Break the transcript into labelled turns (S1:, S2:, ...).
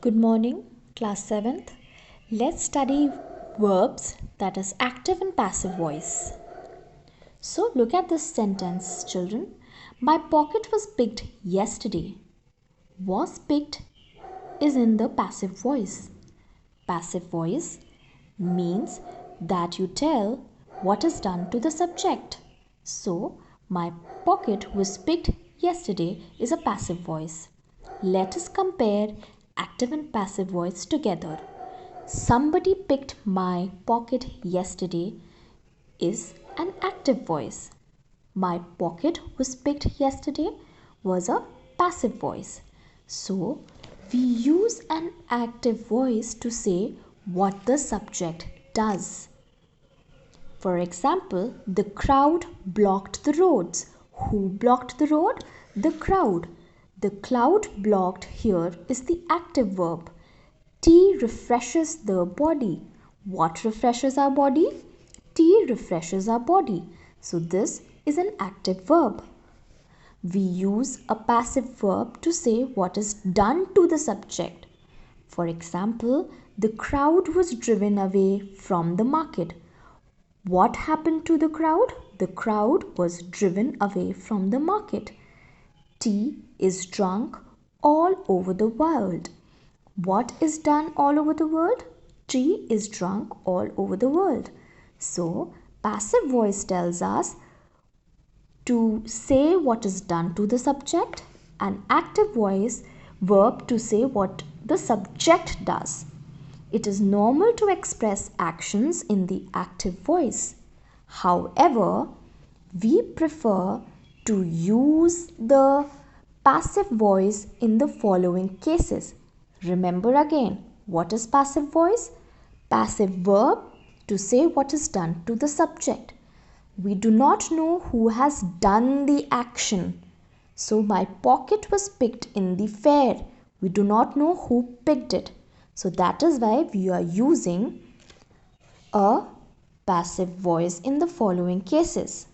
S1: Good morning, class 7th. Let's study verbs, that is active and passive voice. So look at this sentence, children. My pocket was picked yesterday. Was picked is in the passive voice. Passive voice means that you tell what is done to the subject. So, my pocket was picked yesterday is a passive voice. Let us compare active and passive voice together. Somebody picked my pocket yesterday is an active voice. My pocket was picked yesterday was a passive voice. So, we use an active voice to say what the subject does. For example, the crowd blocked the roads. Who blocked the road? The crowd. The cloud blocked here is the active verb. Tea refreshes the body. What refreshes our body? Tea refreshes our body. So this is an active verb. We use a passive verb to say what is done to the subject. For example, the crowd was driven away from the market. What happened to the crowd? The crowd was driven away from the market. Tea is drunk all over the world. What is done all over the world? Tea is drunk all over the world. So, passive voice tells us to say what is done to the subject, and active voice verb to say what the subject does. It is normal to express actions in the active voice. However, we prefer to use the passive voice in the following cases. Remember again, what is passive voice? Passive verb to say what is done to the subject. We do not know who has done the action. So my pocket was picked in the fair. We do not know who picked it. So that is why we are using a passive voice in the following cases.